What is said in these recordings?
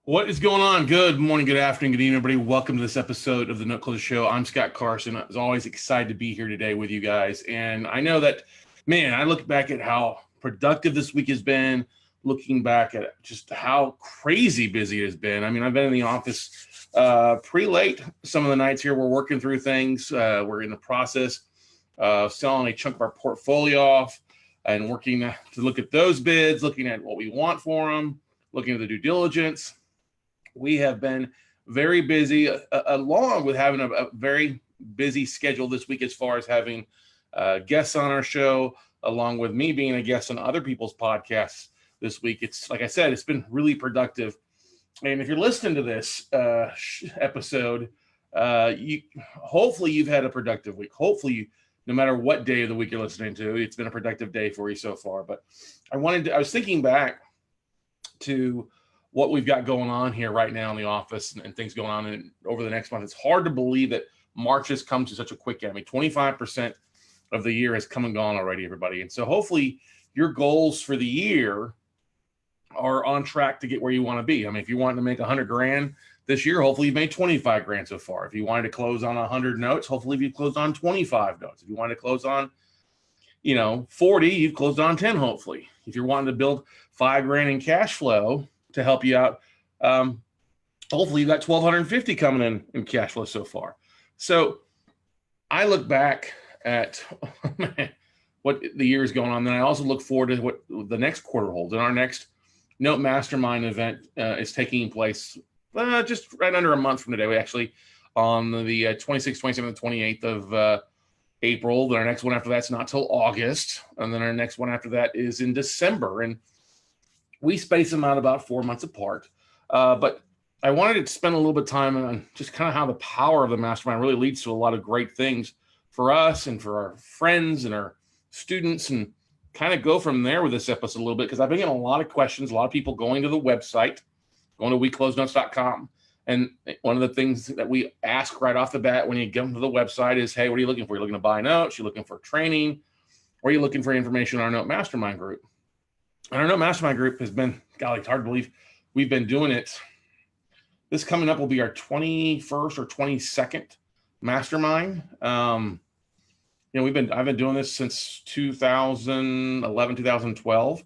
What is going on? Good morning, good afternoon, good evening, everybody. Welcome to this episode of the Note Closer Show. I'm Scott Carson. As always, excited to be here today with you guys. And I know that, man, I look back at how productive this week has been, looking back at just how crazy busy it has been. I mean, I've been in the office pretty late some of the nights here. We're working through things. We're in the process of selling a chunk of our portfolio off and working to look at those bids, looking at what we want for them, looking at the due diligence. We have been very busy, along with having a very busy schedule this week as far as having guests on our show, along with me being a guest on other people's podcasts this week. It's like I said, it's been really productive. And if you're listening to this episode, hopefully you've had a productive week. Hopefully, no matter what day of the week you're listening to, it's been a productive day for you so far. But I was thinking back to what we've got going on here right now in the office and things going on over the next month. It's hard to believe that March has come to such a quick end. I mean, 25% of the year has come and gone already, everybody. And so hopefully your goals for the year are on track to get where you want to be. I mean, if you want to make 100 grand this year, hopefully you've made 25 grand so far. If you wanted to close on 100 notes, hopefully you've closed on 25 notes. If you wanted to close on 40, you've closed on 10, hopefully. If you're wanting to build 5 grand in cash flow to help you out, hopefully you've got 1,250 coming in cash flow so far. So I look back at what the year is going on. Then I also look forward to what the next quarter holds. And our next Note Mastermind event is taking place just right under a month from today. We actually on the 26th, 27th, 28th of April. Then our next one after that's not till August. And then our next one after that is in December. And we space them out about 4 months apart. But I wanted to spend a little bit of time on just kind of how the power of the mastermind really leads to a lot of great things for us and for our friends and our students, and kind of go from there with this episode a little bit, because I've been getting a lot of questions, a lot of people going to the website, going to weclosenotes.com. And one of the things that we ask right off the bat when you get to the website is, hey, what are you looking for? You're looking to buy notes, you're looking for training, or you're looking for information on our Note Mastermind group. And our Note Mastermind group has been, golly, it's hard to believe we've been doing it. This coming up will be our 21st or 22nd Mastermind. I've been doing this since 2011, 2012.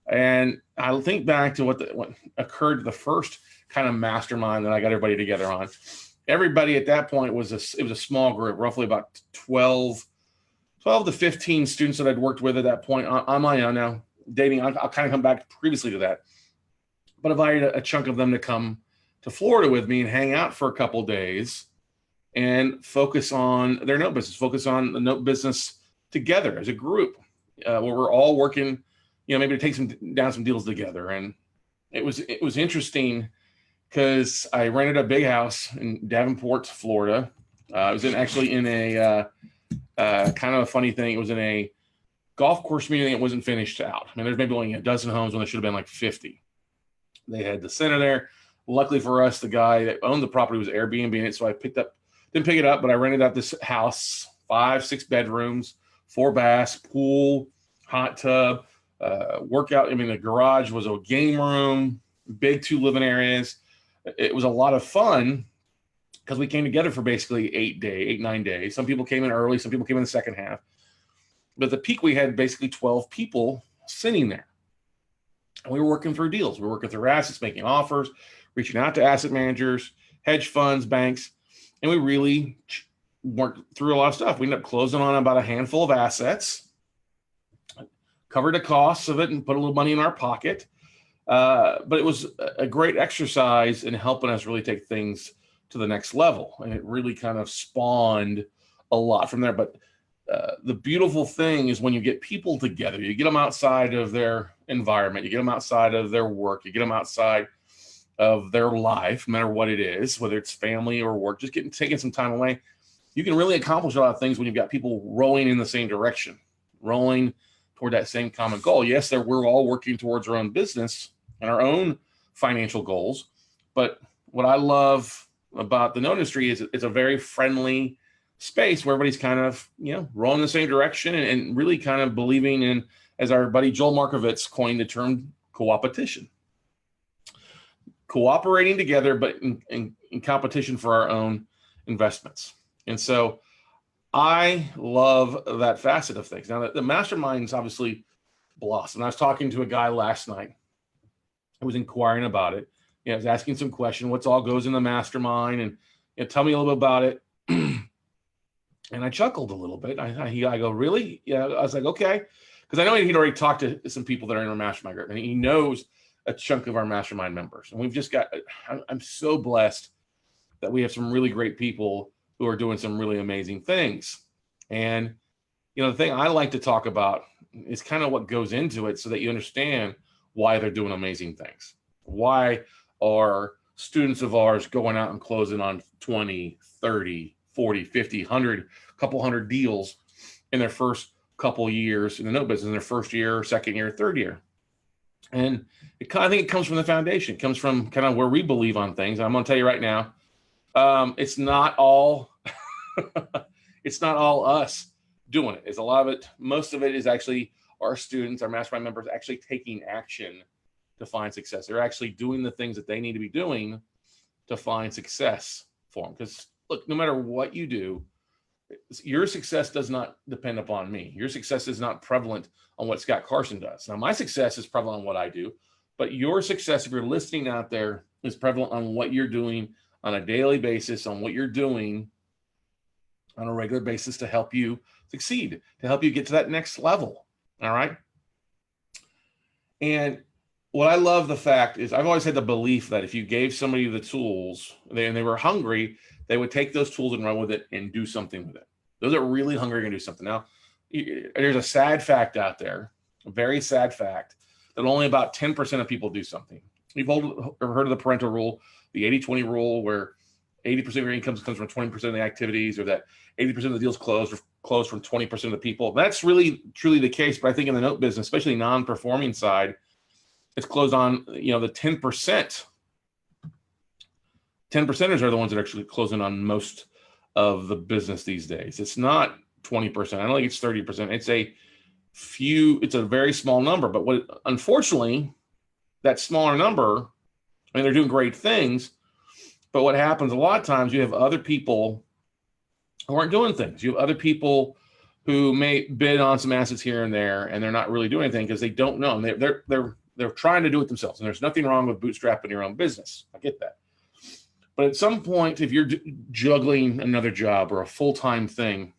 And I think back to what occurred the first kind of mastermind that I got everybody together on. Everybody at that point it was a small group, roughly about 12 to 15 students that I'd worked with at that point on my own. Now, dating, I'll kind of come back previously to that. But I invited a chunk of them to come to Florida with me and hang out for a couple of days and focus on their note business, focus on the note business together as a group, where we're all working, maybe to take down some deals together. And it was interesting because I rented a big house in Davenport, Florida. I was in a kind of a funny thing. It was in a golf course community that wasn't finished out. I mean, there's maybe only a dozen homes when there should have been like 50. They had the center there. Luckily for us, the guy that owned the property was Airbnb in it, so I didn't pick it up, but I rented out this house, 5-6 bedrooms, 4 baths, pool, hot tub, workout. I mean, the garage was a game room, big 2 living areas. It was a lot of fun because we came together for basically 9 days. Some people came in early, some people came in the second half. But at the peak, we had basically 12 people sitting there. And we were working through deals. We were working through assets, making offers, reaching out to asset managers, hedge funds, banks. And we really worked through a lot of stuff. We ended up closing on about a handful of assets, covered the costs of it, and put a little money in our pocket. But it was a great exercise in helping us really take things to the next level. And it really kind of spawned a lot from there. But the beautiful thing is when you get people together, you get them outside of their environment, you get them outside of their work, you get them outside of their life, no matter what it is, whether it's family or work, just taking some time away. You can really accomplish a lot of things when you've got people rowing in the same direction, rowing toward that same common goal. Yes, we're all working towards our own business and our own financial goals. But what I love about the note industry is it's a very friendly space where everybody's kind of, rowing in the same direction and really kind of believing in, as our buddy Joel Markovitz coined the term, co-opetition. cooperating together, but in competition for our own investments. And so I love that facet of things. Now, the mastermind's obviously blossomed. I was talking to a guy last night who was inquiring about it. I was asking some question, what's all goes in the mastermind, and tell me a little bit about it. And I chuckled a little bit. I go, really? Yeah. I was like, okay. Because I know he'd already talked to some people that are in our mastermind group, and he knows a chunk of our mastermind members. And we've just got, I'm so blessed that we have some really great people who are doing some really amazing things. And, the thing I like to talk about is kind of what goes into it so that you understand why they're doing amazing things. Why are students of ours going out and closing on 20, 30, 40, 50, 100, couple hundred deals in their first couple years in the note business, in their first year, second year, third year? And I think it comes from the foundation. It comes from kind of where we believe on things. I'm going to tell you right now, it's not all it's not all us doing it. It's a lot of it. Most of it is actually our students, our mastermind members, actually taking action to find success. They're actually doing the things that they need to be doing to find success for them. Because look, no matter what you do, your success does not depend upon me. Your success is not prevalent on what Scott Carson does. Now, my success is prevalent on what I do, but your success, if you're listening out there, is prevalent on what you're doing on a daily basis, on what you're doing on a regular basis to help you succeed, to help you get to that next level. All right. And what I love the fact is I've always had the belief that if you gave somebody the tools and they were hungry, they would take those tools and run with it and do something with it. Those are really hungry and do something. Now, there's a sad fact out there, a very sad fact, that only about 10% of people do something. You've heard of the parental rule, the 80-20 rule, where 80% of your income comes from 20% of the activities, or that 80% of the deals close from 20% of the people. That's really, truly the case. But I think in the note business, especially non-performing side, it's closed on, the 10%. 10%ers are the ones that are actually closing on most of the business these days. It's not 20%. I don't think it's 30%. It's a very small number. But unfortunately, that smaller number, they're doing great things. But what happens a lot of times, you have other people who aren't doing things. You have other people who may bid on some assets here and there, and they're not really doing anything because they don't know. And they're trying to do it themselves. And there's nothing wrong with bootstrapping your own business. I get that. But at some point, if you're juggling another job or a full-time thing,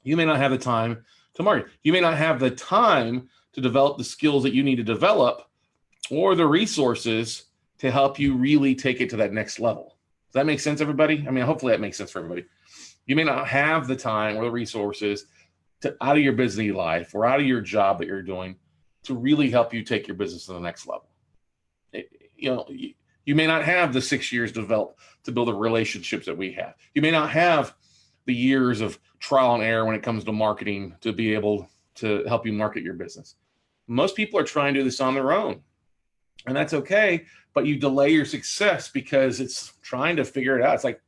you may not have the time to market. You may not have the time to develop the skills that you need to develop or the resources to help you really take it to that next level. Does that make sense, everybody? Hopefully that makes sense for everybody. You may not have the time or the resources out of your busy life or out of your job that you're doing to really help you take your business to the next level. You may not have the 6 years developed to build the relationships that we have. You may not have the years of trial and error when it comes to marketing to be able to help you market your business. Most people are trying to do this on their own, and that's okay, but you delay your success because it's trying to figure it out. It's like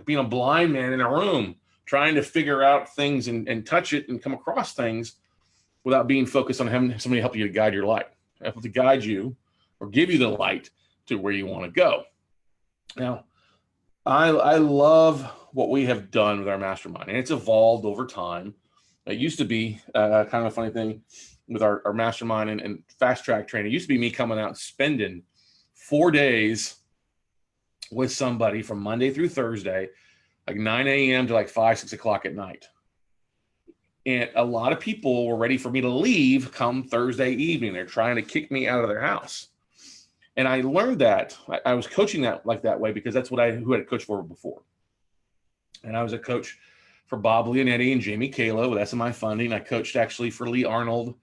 being a blind man in a room, trying to figure out things and touch it and come across things without being focused on having somebody help you to guide your light, help to guide you or give you the light to where you want to go. Now, I love what we have done with our mastermind, and it's evolved over time. It used to be kind of a funny thing with our mastermind and fast track training. It used to be me coming out and spending 4 days with somebody from Monday through Thursday, like 9 a.m. to like 5, 6 o'clock at night. And a lot of people were ready for me to leave come Thursday evening. They're trying to kick me out of their house. And I learned that I was coaching that way because that's who I had coached for before. And I was a coach for Bob Leonetti and Jamie Kalo with SMI Funding. I coached actually for Lee Arnold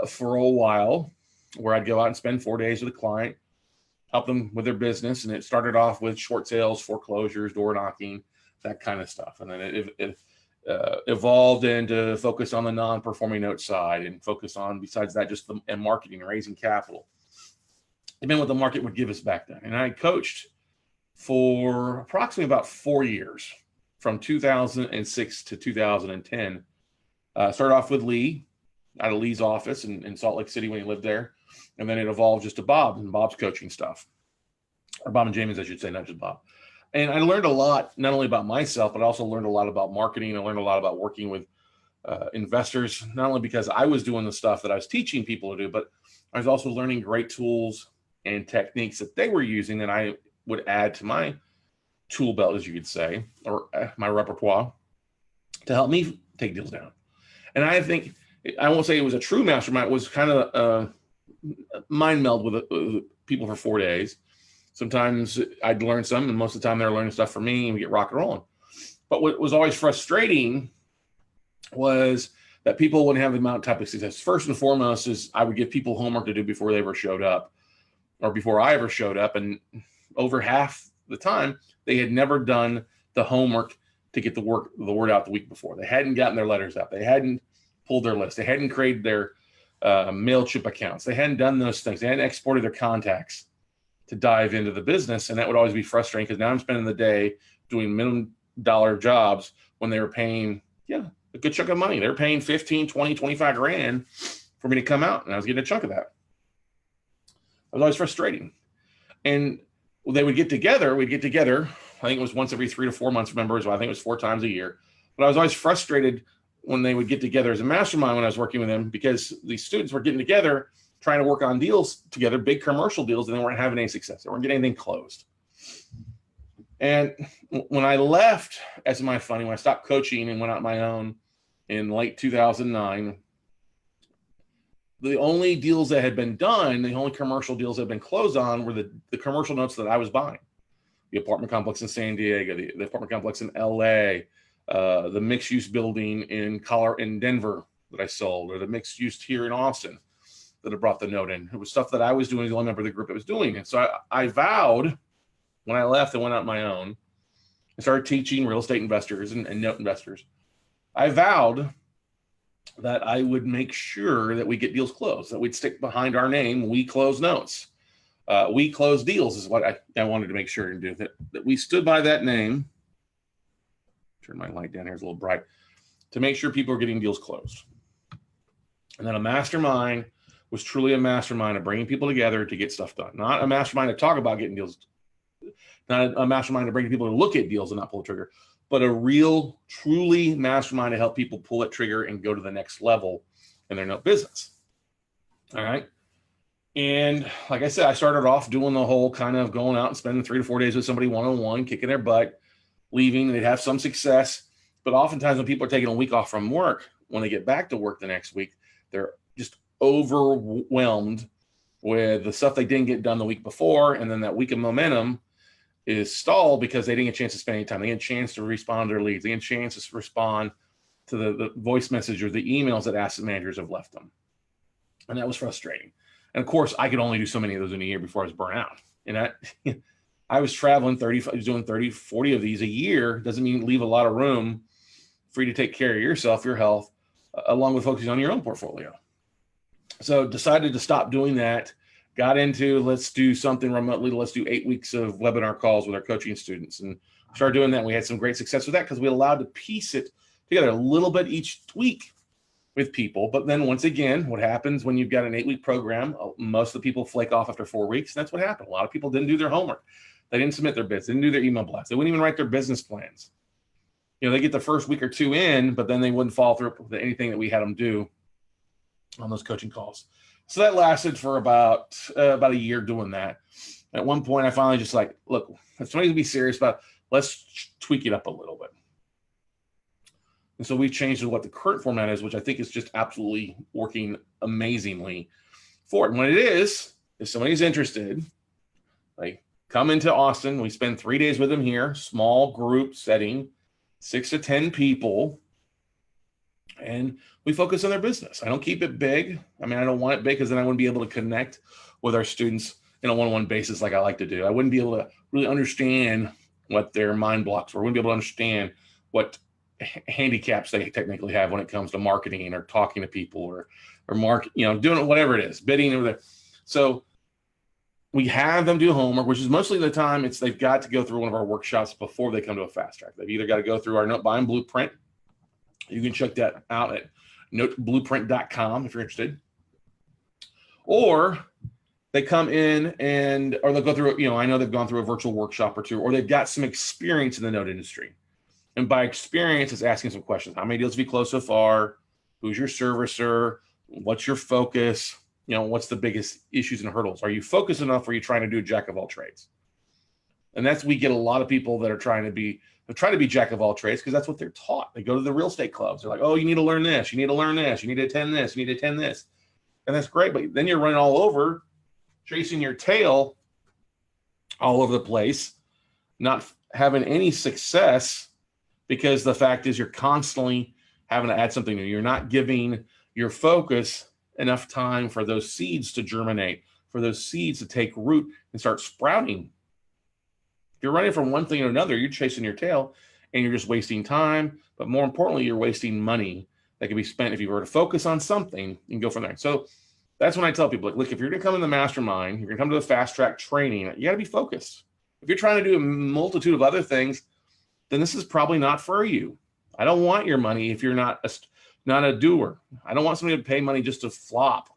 for a while, where I'd go out and spend 4 days with a client, help them with their business. And it started off with short sales, foreclosures, door knocking, that kind of stuff. And then it evolved into focus on the non-performing note side and focus on, besides that, just and marketing and raising capital. And then what the market would give us back then. And I coached for approximately about 4 years, from 2006 to 2010. Started off with Lee out of Lee's office in Salt Lake City when he lived there. And then it evolved just to Bob and Bob's coaching stuff. Or Bob and Jamie's, I should say, not just Bob. And I learned a lot, not only about myself, but I also learned a lot about marketing. I learned a lot about working with investors, not only because I was doing the stuff that I was teaching people to do, but I was also learning great tools and techniques that they were using that I would add to my tool belt, as you could say, or my repertoire to help me take deals down. And I think, I won't say it was a true mastermind. It was kind of a mind meld with people for 4 days. Sometimes I'd learn some, and most of the time they're learning stuff from me, and we get rock and rolling. But what was always frustrating was that people wouldn't have the amount of type of success. First and foremost is I would give people homework to do before they ever showed up, or before I ever showed up. And over half the time, they had never done the homework to get the word out the week before. They hadn't gotten their letters out. They hadn't pulled their list. They hadn't created their MailChimp accounts. They hadn't done those things. They hadn't exported their contacts to dive into the business. And that would always be frustrating because now I'm spending the day doing minimum dollar jobs when they were paying, a good chunk of money. They're paying 15, 20, 25 grand for me to come out. And I was getting a chunk of that. It was always frustrating. And they would get together. We'd get together. I think it was once every 3 to 4 months, remember, so I think it was 4 times a year. But I was always frustrated when they would get together as a mastermind when I was working with them, because these students were getting together, trying to work on deals together, big commercial deals, and they weren't having any success. They weren't getting anything closed. And when I left as my funny, when I stopped coaching and went out on my own in late 2009, the only deals that had been done, the only commercial deals that had been closed on were the commercial notes that I was buying. The apartment complex in San Diego, the apartment complex in LA, the mixed use building in Denver that I sold, or the mixed use here in Austin that I brought the note in. It was stuff that I was doing, the only member of the group that was doing it. So I vowed when I left and went out on my own and started teaching real estate investors and note investors, I vowed that I would make sure that we get deals closed, that we'd stick behind our name. We close notes. We close deals is what I wanted to make sure and do, that we stood by that name. Turn my light down here, it's a little bright, to make sure people are getting deals closed. And then a mastermind was truly a mastermind of bringing people together to get stuff done. Not a mastermind to talk about getting deals, not a mastermind to bring people to look at deals and not pull the trigger, but a real, truly mastermind to help people pull that trigger and go to the next level in their note business. All right. And like I said, I started off doing the whole kind of going out and spending 3 to 4 days with somebody one-on-one, kicking their butt, leaving. They'd have some success. But oftentimes when people are taking a week off from work, when they get back to work the next week, they're just overwhelmed with the stuff they didn't get done the week before. And then that week of momentum is stalled because they didn't get a chance to spend any time. They didn't get a chance to respond to their leads. They didn't get a chance to respond to the voice message or the emails that asset managers have left them. And that was frustrating. And of course, I could only do so many of those in a year before I was burnt out. And I was traveling I was doing 30, 40 of these a year. Doesn't mean leave a lot of room for you to take care of yourself, your health, along with focusing on your own portfolio. So decided to stop doing that. Got into, let's do something remotely. Let's do 8 weeks of webinar calls with our coaching students, and started doing that. We had some great success with that because we allowed to piece it together a little bit each week with people. But then once again, what happens when you've got an 8-week program, most of the people flake off after 4 weeks. And that's what happened. A lot of people didn't do their homework. They didn't submit their bids. They didn't do their email blasts. They wouldn't even write their business plans. They get the first week or two in, but then they wouldn't follow through with anything that we had them do on those coaching calls. So that lasted for about a year doing that. At one point, I finally just like, look, if somebody's gonna be serious about it, let's tweak it up a little bit. And so we've changed to what the current format is, which I think is just absolutely working amazingly for it. And what it is, if somebody's interested, like come into Austin. We spend 3 days with them here, small group setting, 6 to 10 people. And we focus on their business. I don't keep it big. I mean, I don't want it big because then I wouldn't be able to connect with our students in a one-on-one basis like I like to do. I wouldn't be able to really understand what their mind blocks were. I wouldn't be able to understand what handicaps they technically have when it comes to marketing or talking to people or doing whatever it is, bidding over there. So we have them do homework, which is mostly the time they've got to go through one of our workshops before they come to a fast track. They've either got to go through our note buying blueprint. You can check that out at noteblueprint.com if you're interested. Or they come in or they'll go through, I know they've gone through a virtual workshop or two, or they've got some experience in the note industry. And by experience, it's asking some questions. How many deals have you closed so far? Who's your servicer? What's your focus? What's the biggest issues and hurdles? Are you focused enough, or are you trying to do a jack of all trades? And we get a lot of people that are trying to be jack of all trades because that's what they're taught. They go to the real estate clubs. They're like, oh, you need to learn this. You need to learn this. You need to attend this. You need to attend this. And that's great. But then you're running all over, chasing your tail all over the place, not having any success, because the fact is you're constantly having to add something new. You're not giving your focus enough time for those seeds to germinate, for those seeds to take root and start sprouting. If you're running from one thing to another, you're chasing your tail and you're just wasting time. But more importantly, you're wasting money that can be spent if you were to focus on something. You can go from there. So that's when I tell people, look, if you're going to come in the mastermind, you're going to come to the fast track training, you got to be focused. If you're trying to do a multitude of other things, then this is probably not for you. I don't want your money if you're not a doer. I don't want somebody to pay money just to flop.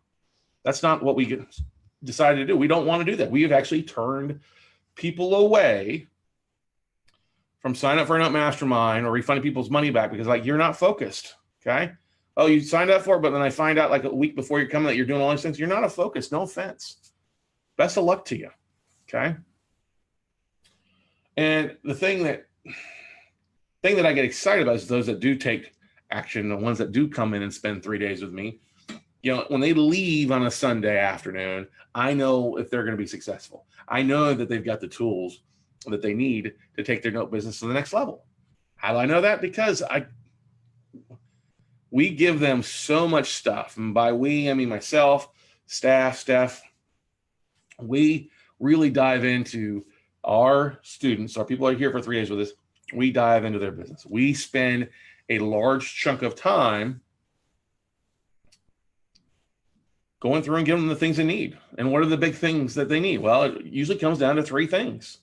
That's not what we decided to do. We don't want to do that. We have actually turned people away from signing up for a note mastermind or refunding people's money back because you're not focused. Okay. Oh, you signed up for it, but then I find out a week before you're coming that you're doing all these things. You're not a focus. No offense. Best of luck to you. Okay. And the thing that I get excited about is those that do take action, the ones that do come in and spend 3 days with me. When they leave on a Sunday afternoon, I know if they're going to be successful. I know that they've got the tools that they need to take their note business to the next level. How do I know that? Because we give them so much stuff. And by we, I mean myself, Steph. We really dive into our students, our people that are here for 3 days with us. We dive into their business. We spend a large chunk of time going through and giving them the things they need. And what are the big things that they need? Well, it usually comes down to 3 things.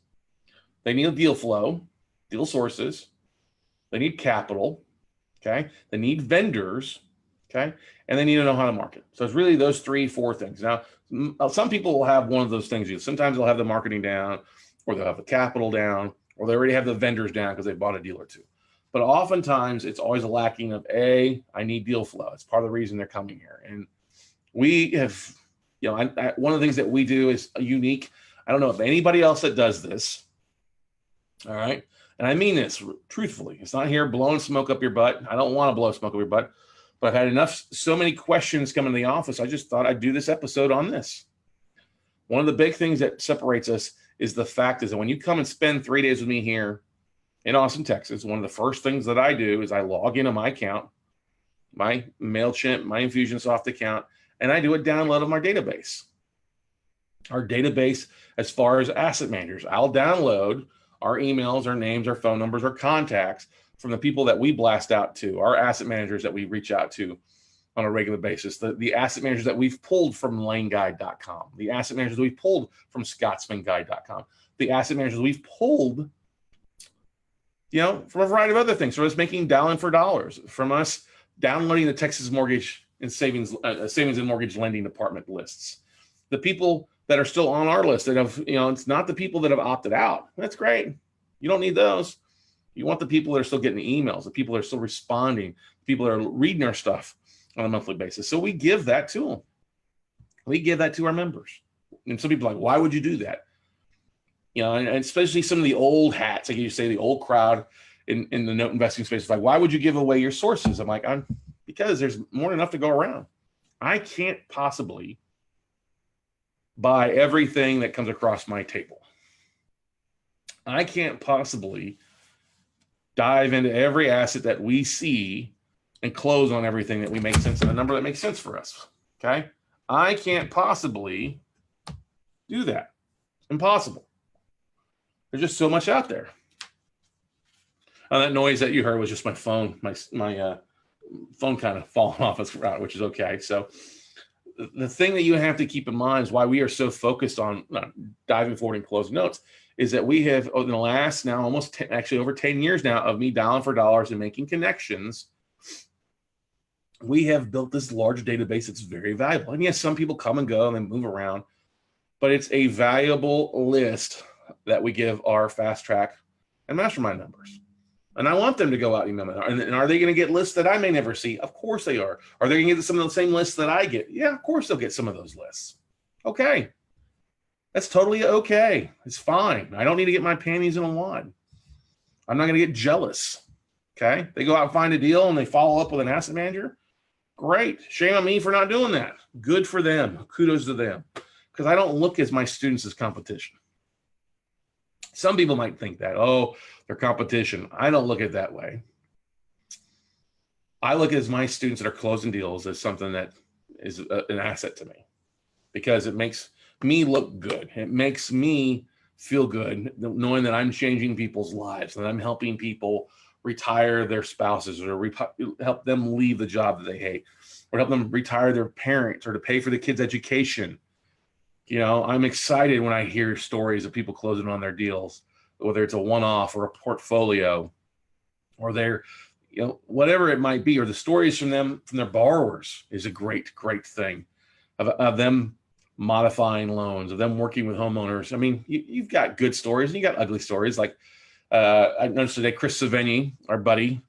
They need a deal flow, deal sources. They need capital, okay? They need vendors, okay? And they need to know how to market. So it's really those 3-4 things. Now, some people will have one of those things. Sometimes they'll have the marketing down, or they'll have the capital down, or they already have the vendors down because they bought a deal or two. But oftentimes it's always a lacking of I need deal flow. It's part of the reason they're coming here. And we have, one of the things that we do is unique. I don't know if anybody else that does this. All right. And I mean this truthfully. It's not here blowing smoke up your butt. I don't want to blow smoke up your butt, but I've had so many questions come into the office. I just thought I'd do this episode on this. One of the big things that separates us is the fact is that when you come and spend 3 days with me here in Austin, Texas, one of the first things that I do is I log into my account, my MailChimp, my Infusionsoft account, and I do a download of our database. Our database, as far as asset managers, I'll download our emails, our names, our phone numbers, our contacts from the people that we blast out to, our asset managers that we reach out to on a regular basis, the asset managers that we've pulled from laneguide.com, the asset managers that we've pulled from scotsmanguide.com, the asset managers we've pulled, from a variety of other things, from us making dialing for dollars, from us downloading the Texas Mortgage and Savings and Mortgage Lending Department lists, the people that are still on our list that have, it's not the people that have opted out. That's great. You don't need those. You want the people that are still getting the emails, the people that are still responding, the people that are reading our stuff on a monthly basis. So we give that to them. We give that to our members. And some people are like, why would you do that? And especially some of the old hats, like you say, the old crowd in the note investing space is like, why would you give away your sources? I'm like, because there's more than enough to go around. I can't possibly buy everything that comes across my table. I can't possibly dive into every asset that we see and close on everything that we make sense of, a number that makes sense for us. Okay. I can't possibly do that. Impossible. There's just so much out there. That noise that you heard was just my phone. My phone kind of falling off its route, which is okay. So the thing that you have to keep in mind is why we are so focused on diving forward and closing notes is that we have, in the last now over 10 years now of me dialing for dollars and making connections, we have built this large database that's very valuable. And yes, some people come and go and they move around, but it's a valuable list that we give our fast track and mastermind members. And I want them to go out and email me. And are they going to get lists that I may never see? Of course they are. Are they going to get some of the same lists that I get? Yeah, of course they'll get some of those lists. Okay. That's totally okay. It's fine. I don't need to get my panties in a wad. I'm not going to get jealous. Okay. They go out and find a deal and they follow up with an asset manager. Great. Shame on me for not doing that. Good for them. Kudos to them. Because I don't look at my students as competition. Some people might think that, oh, they're competition. I don't look at it that way. I look at my students that are closing deals as something that is an asset to me, because it makes me look good. It makes me feel good knowing that I'm changing people's lives and I'm helping people retire their spouses, or help them leave the job that they hate, or help them retire their parents, or to pay for the kids' education. You know, I'm excited when I hear stories of people closing on their deals, whether it's a one-off or a portfolio, or their, you know, whatever it might be, or the stories from them, from their borrowers, is a great, great thing of them modifying loans, of them working with homeowners. I mean, you've got good stories and you got ugly stories. Like I noticed today, Chris Savigny, our buddy,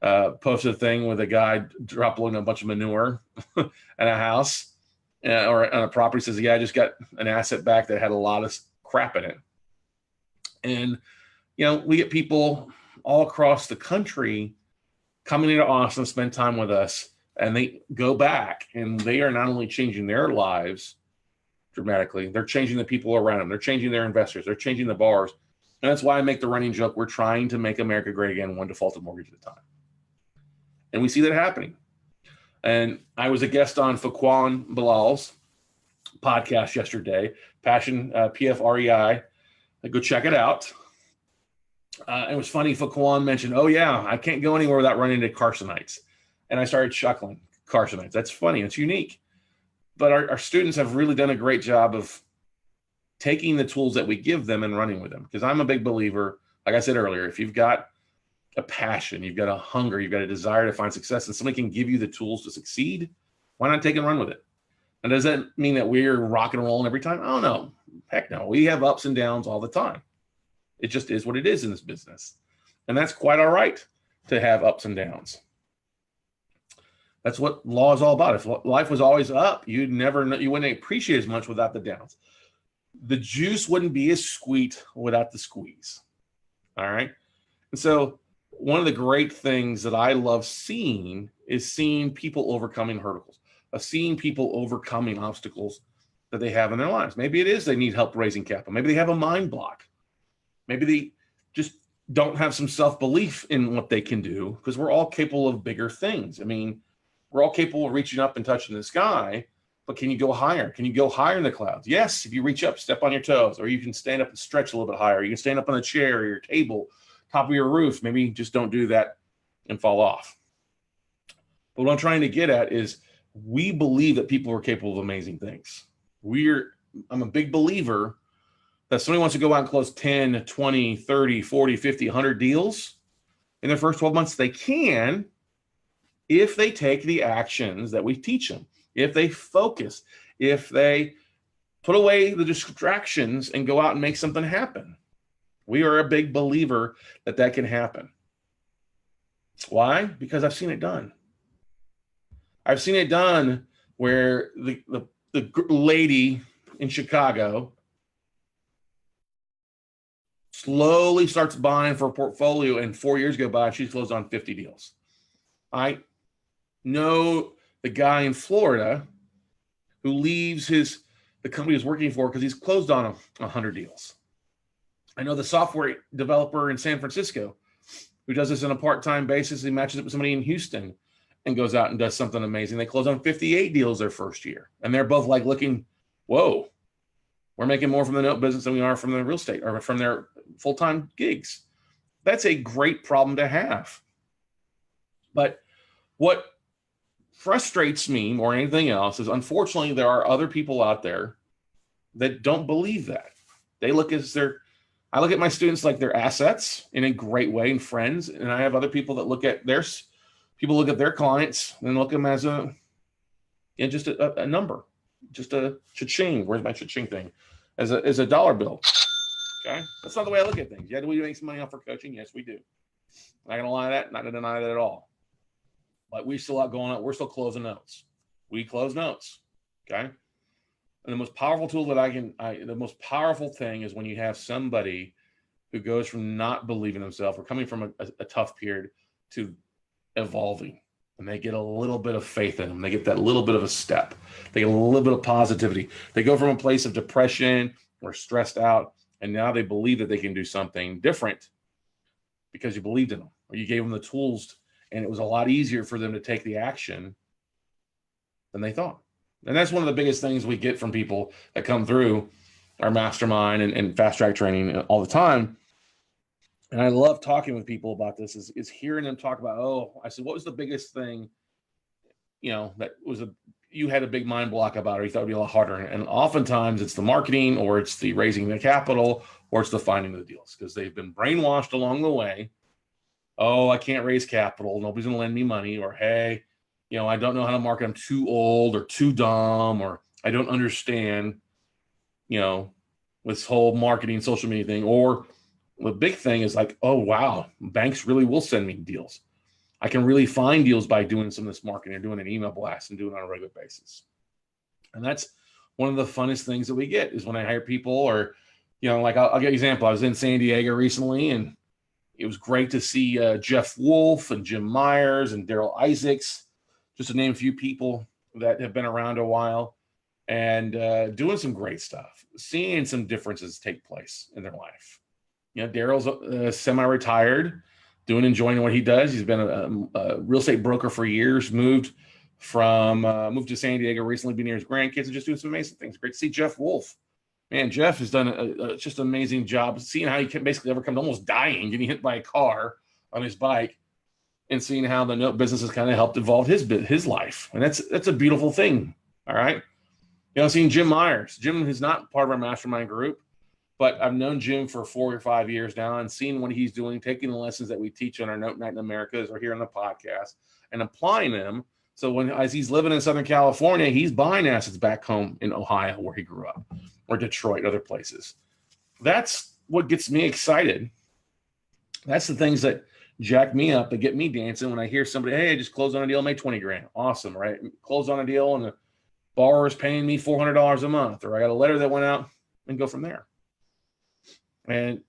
posted a thing with a guy dropping a bunch of manure in a house or on a property. Says, yeah, I just got an asset back that had a lot of crap in it. And, you know, we get people all across the country coming into Austin, spend time with us, and they go back and they are not only changing their lives dramatically, they're changing the people around them. They're changing their investors. They're changing the borrowers. And that's why I make the running joke, we're trying to make America great again, one defaulted mortgage at a time. And we see that happening. And I was a guest on Faquan Bilal's podcast yesterday, Passion, PFREI. Go check it out. It was funny. Faquan mentioned, oh, yeah, I can't go anywhere without running into Carsonites. And I started chuckling. Carsonites. That's funny. It's unique. But our students have really done a great job of taking the tools that we give them and running with them. Because I'm a big believer, like I said earlier, if you've got a passion, you've got a hunger, you've got a desire to find success, and somebody can give you the tools to succeed, why not take and run with it? And does that mean that we're rock and rolling every time? Oh, no. Heck no. We have ups and downs all the time. It just is what it is in this business. And that's quite all right to have ups and downs. That's what law is all about. If life was always up, you wouldn't appreciate as much without the downs. The juice wouldn't be as sweet without the squeeze. All right. And so one of the great things that I love seeing is seeing people overcoming hurdles, of seeing people overcoming obstacles that they have in their lives. Maybe it is they need help raising capital. Maybe they have a mind block. Maybe they just don't have some self-belief in what they can do, because we're all capable of bigger things. I mean, we're all capable of reaching up and touching the sky, but can you go higher? Can you go higher in the clouds? Yes, if you reach up, step on your toes, or you can stand up and stretch a little bit higher. You can stand up on a chair or your table, top of your roof. Maybe just don't do that and fall off. But what I'm trying to get at is we believe that people are capable of amazing things. I'm a big believer that somebody wants to go out and close 10, 20, 30, 40, 50, 100 deals in their first 12 months. They can, if they take the actions that we teach them, if they focus, if they put away the distractions and go out and make something happen. We are a big believer that that can happen. Why? Because I've seen it done. I've seen it done where the lady in Chicago slowly starts buying for a portfolio, and 4 years go by, she's closed on 50 deals. I know the guy in Florida who leaves the company he's working for because he's closed on 100 deals. I know the software developer in San Francisco who does this on a part-time basis. He matches it with somebody in Houston and goes out and does something amazing. They close on 58 deals their first year. And they're both like looking, whoa, we're making more from the note business than we are from the real estate or from their full-time gigs. That's a great problem to have. But what frustrates me more than anything else is, unfortunately, there are other people out there that don't believe that. I look at my students like they're assets in a great way and friends. And I have other people that look at their people look at their clients and look at them as just a number, just a cha-ching. Where's my cha-ching thing? As a dollar bill. Okay, that's not the way I look at things. Yeah, do we make some money off for coaching? Yes, we do. Not gonna lie to that. Not gonna deny that at all. But we still got going on. We're still closing notes. We close notes. Okay. And the most powerful tool that the most powerful thing is when you have somebody who goes from not believing themselves or coming from a tough period to evolving, and they get a little bit of faith in them. They get that little bit of a step. They get a little bit of positivity. They go from a place of depression or stressed out, and now they believe that they can do something different because you believed in them, or you gave them the tools, and it was a lot easier for them to take the action than they thought. And that's one of the biggest things we get from people that come through our mastermind and fast track training all the time. And I love talking with people about this is hearing them talk about, I said, what was the biggest thing, that you had a big mind block about, or you thought it'd be a lot harder? And oftentimes it's the marketing, or it's the raising the capital, or it's the finding the deals, because they've been brainwashed along the way. Oh, I can't raise capital. Nobody's going to lend me money. Or, hey, I don't know how to market. I'm too old or too dumb, or I don't understand, this whole marketing, social media thing. Or the big thing is like, oh, wow, banks really will send me deals. I can really find deals by doing some of this marketing or doing an email blast and doing it on a regular basis. And that's one of the funnest things that we get is when I hire people, or, like I'll give you an example. I was in San Diego recently, and it was great to see Jeff Wolf and Jim Myers and Daryl Isaacs, just to name a few people that have been around a while, and doing some great stuff, seeing some differences take place in their life. Daryl's semi-retired, enjoying what he does. He's been a real estate broker for years, moved to San Diego recently, being near his grandkids and just doing some amazing things. Great to see Jeff Wolf. Man, Jeff has done just an amazing job, seeing how he can basically overcome almost dying, getting hit by a car on his bike, and seeing how the note business has kind of helped evolve his life. And that's a beautiful thing. All right. Seeing Jim Myers. Jim is not part of our mastermind group, but I've known Jim for 4 or 5 years now, and seeing what he's doing, taking the lessons that we teach on our Note Night in Americas or here on the podcast and applying them. So as he's living in Southern California, he's buying assets back home in Ohio where he grew up, or Detroit, other places. That's what gets me excited. That's the things that jack me up and get me dancing when I hear somebody, hey, I just closed on a deal, made 20 grand. Awesome, right? Closed on a deal and the borrower's paying me $400 a month, or I got a letter that went out, and go from there. And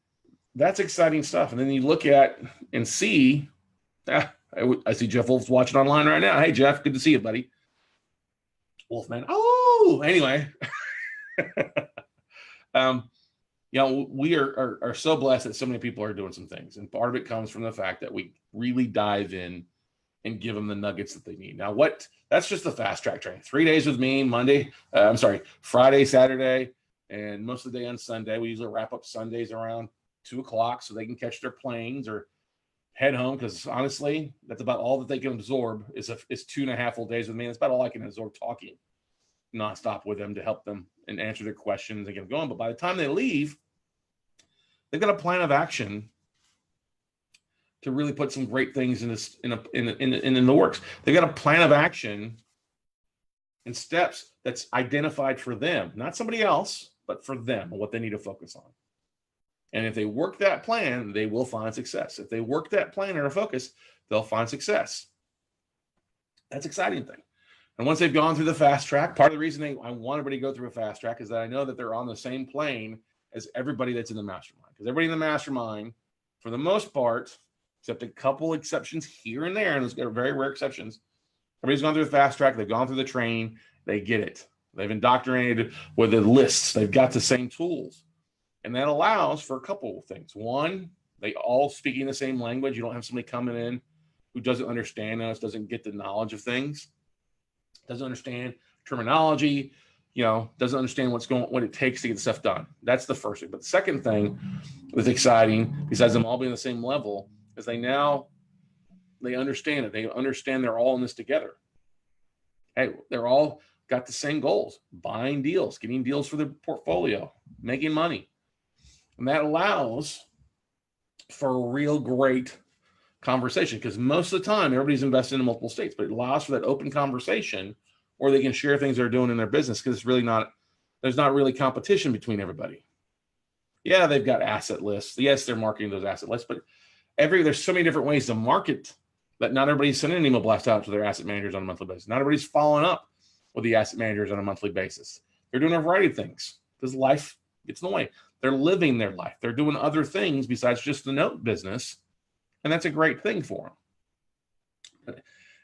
that's exciting stuff. And then you look at and see, I see Jeff Wolf's watching online right now. Hey, Jeff, good to see you, buddy. Wolfman. Oh, anyway. We are so blessed that so many people are doing some things. And part of it comes from the fact that we really dive in and give them the nuggets that they need. Now, that's just the fast track training. 3 days with me, Friday, Saturday, and most of the day on Sunday. We usually wrap up Sundays around 2:00 so they can catch their planes or head home, because honestly, that's about all that they can absorb is 2.5 full days with me. That's about all I can absorb, talking nonstop with them to help them and answer their questions and get them going. But by the time they leave, they've got a plan of action to really put some great things in the works. They've got a plan of action and steps that's identified for them, not somebody else, but for them, and what they need to focus on. And if they work that plan, they will find success. If they work that plan or focus, they'll find success. That's an exciting thing. And once they've gone through the fast track, part of the reason I want everybody to go through a fast track is that I know that they're on the same plane as everybody that's in the mastermind. Because everybody in the mastermind, for the most part, except a couple exceptions here and there, and there's very rare exceptions, everybody's gone through the fast track. They've gone through the training. They get it. They've indoctrinated with the lists. They've got the same tools. And that allows for a couple of things. One, they all speaking the same language. You don't have somebody coming in who doesn't understand us, doesn't get the knowledge of things, doesn't understand terminology, doesn't understand what it takes to get stuff done. That's the first thing. But the second thing that's exciting, besides them all being the same level, is they understand it. They understand they're all in this together. Hey, they're all got the same goals: buying deals, getting deals for their portfolio, making money. And that allows for a real great conversation, because most of the time everybody's invested in multiple states, but it allows for that open conversation where they can share things they're doing in their business, because it's really not, there's not really competition between everybody. Yeah, they've got asset lists. Yes, they're marketing those asset lists, but there's so many different ways to market that not everybody's sending an email blast out to their asset managers on a monthly basis. Not everybody's following up with the asset managers on a monthly basis. They're doing a variety of things because life gets in the way. They're living their life. They're doing other things besides just the note business. And that's a great thing for them.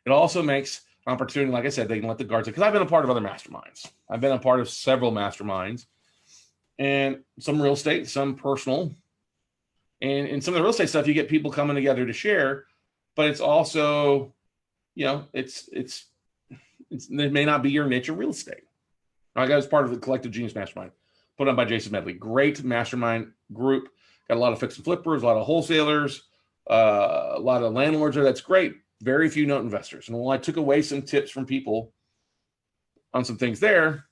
It also makes an opportunity, like I said, they can let the guards, because I've been a part of other masterminds. I've been a part of several masterminds, and some real estate, some personal. And in some of the real estate stuff, you get people coming together to share, but it's also, it may not be your niche of real estate. I was part of the Collective Genius Mastermind, put on by Jason Medley. Great mastermind group. Got a lot of fix and flippers, a lot of wholesalers, a lot of landlords there. That's great. Very few note investors. And while I took away some tips from people on some things there,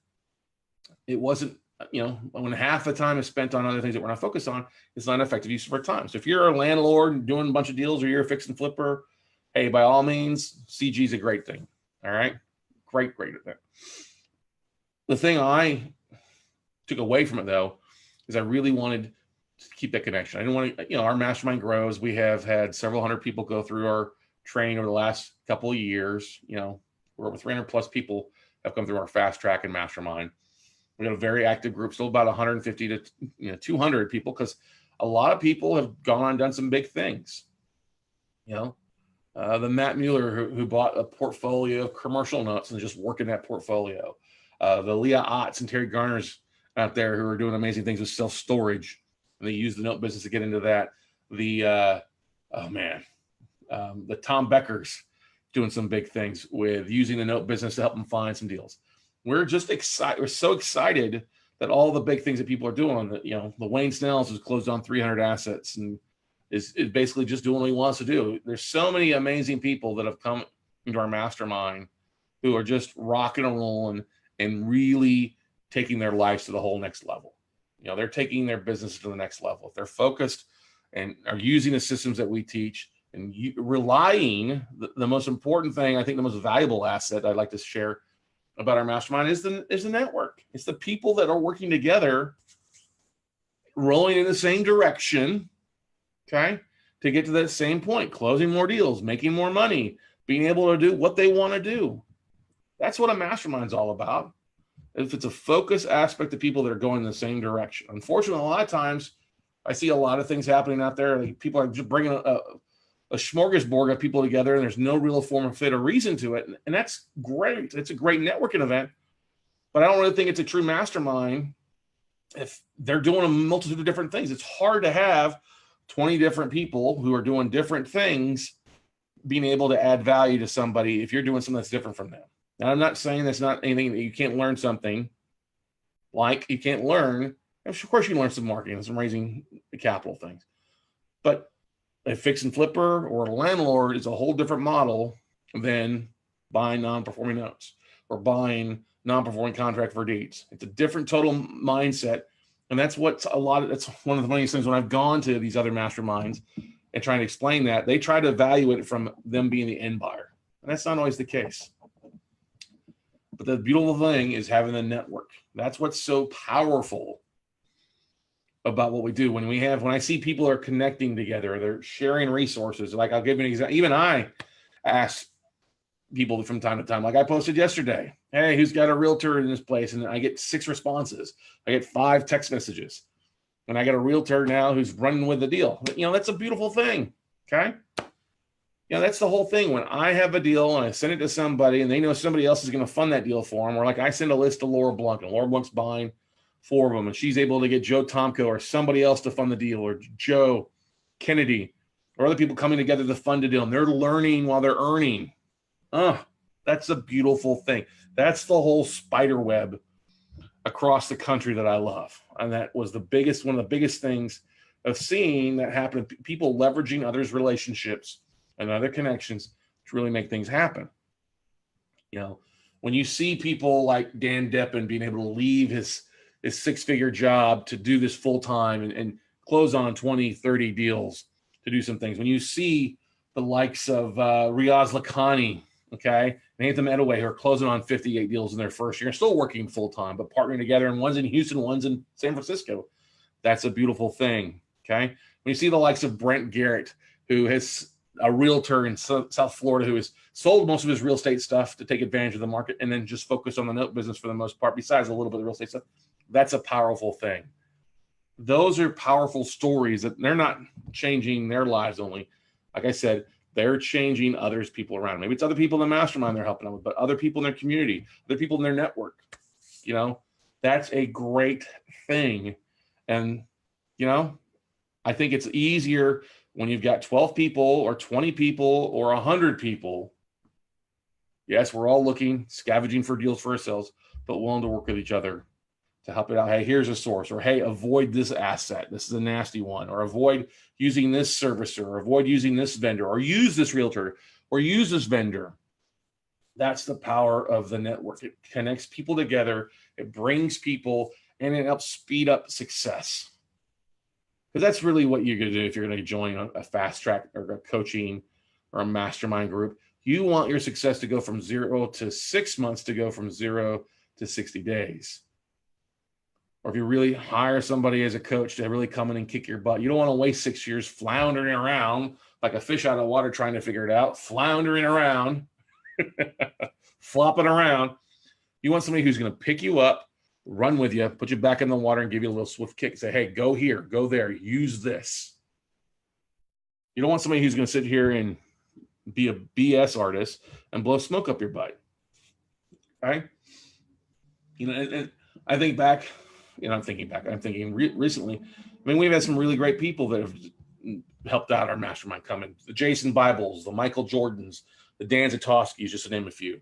it wasn't, when half the time is spent on other things that we're not focused on, it's not an effective use of our time. So if you're a landlord doing a bunch of deals, or you're a fix and flipper, hey, by all means, CG is a great thing. All right. Great event. The thing I took away from it, though, is I really wanted to keep that connection. I didn't want to, our mastermind grows. We have had several hundred people go through our training over the last couple of years. We're over 300 plus people have come through our fast track and mastermind. We got a very active group, still about 150 to 200 people, because a lot of people have gone on and done some big things. The Matt Mueller who bought a portfolio of commercial notes and just working that portfolio. The Leah Otts and Terry Garner's out there who are doing amazing things with self-storage, and they use the note business to get into that. The Tom Beckers doing some big things with using the note business to help them find some deals. We're just excited. We're so excited that all the big things that people are doing, the Wayne Snells has closed on 300 assets and is basically just doing what he wants to do. There's so many amazing people that have come into our mastermind who are just rocking and rolling and really taking their lives to the whole next level. They're taking their business to the next level. If they're focused and are using the systems that we teach and relying, the most important thing, I think the most valuable asset I'd like to share about our mastermind is the network. It's the people that are working together, rolling in the same direction, okay, to get to that same point, closing more deals, making more money, being able to do what they want to do. That's what a mastermind's all about. If it's a focus aspect of people that are going in the same direction. Unfortunately, a lot of times I see a lot of things happening out there. Like people are just bringing a smorgasbord of people together, and there's no real form of fit or reason to it. And that's great. It's a great networking event, but I don't really think it's a true mastermind if they're doing a multitude of different things. It's hard to have 20 different people who are doing different things being able to add value to somebody if you're doing something that's different from them. Now, I'm not saying that's not anything that you can't learn something, like you can't learn. Of course, you can learn some marketing, some raising capital things, but a fix and flipper or a landlord is a whole different model than buying non-performing notes or buying non-performing contract for deeds. It's a different total mindset. And that's that's one of the funniest things when I've gone to these other masterminds and trying to explain that, they try to evaluate it from them being the end buyer. And that's not always the case. But the beautiful thing is having the network. That's what's so powerful about what we do. When I see people are connecting together, they're sharing resources. Like I'll give you an example. Even I ask people from time to time, like I posted yesterday, hey, who's got a realtor in this place? And I get 6 responses. I get 5 text messages. And I got a realtor now who's running with the deal. That's a beautiful thing. Okay. That's the whole thing. When I have a deal and I send it to somebody and they know somebody else is going to fund that deal for them, or like I send a list to Laura Blanc and Laura Blanc's buying 4 of them and she's able to get Joe Tomko or somebody else to fund the deal, or Joe Kennedy or other people coming together to fund a deal, and they're learning while they're earning. That's a beautiful thing. That's the whole spider web across the country that I love. And that was one of the biggest things of seeing that happen, people leveraging others' relationships and other connections to really make things happen. When you see people like Dan Deppen being able to leave his 6-figure job to do this full time and close on 20, 30 deals to do some things. When you see the likes of Riaz Lakhani, okay, and Anthem Edaway, who are closing on 58 deals in their first year, still working full time, but partnering together. And one's in Houston, one's in San Francisco. That's a beautiful thing. Okay, when you see the likes of Brent Garrett, who has a realtor in South Florida, who has sold most of his real estate stuff to take advantage of the market, and then just focus on the note business for the most part, besides a little bit of real estate stuff. That's a powerful thing. Those are powerful stories that they're not changing their lives only. Like I said, they're changing others, people around. Maybe it's other people in the mastermind they're helping out with, but other people in their community, other people in their network. You know, that's a great thing. And, you know, I think it's easier when you've got 12 people or 20 people or 100 people. Yes, we're all looking, scavenging for deals for ourselves, but willing to work with each other to help it out. Hey, here's a source, or hey, avoid this asset. This is a nasty one, or avoid using this servicer, or avoid using this vendor, or use this realtor, or use this vendor. That's the power of the network. It connects people together. It brings people, and it helps speed up success. Because that's really what you're going to do if you're going to join a fast track or a coaching or a mastermind group. You want your success to go from 0 to 6 months to go from 0 to 60 days. Or if you really hire somebody as a coach to really come in and kick your butt, you don't want to waste 6 years floundering around like a fish out of water trying to figure it out, floundering around, flopping around. You want somebody who's going to pick you up, run with you, put you back in the water, and give you a little swift kick. Say, hey, go here, go there, use this. You don't want somebody who's going to sit here and be a BS artist and blow smoke up your butt. Right? You know, and I think back. I'm thinking recently. I mean, we've had some really great people that have helped out our mastermind coming. The Jason Bibles, the Michael Jordans, the Dan Zatoskis, just to name a few.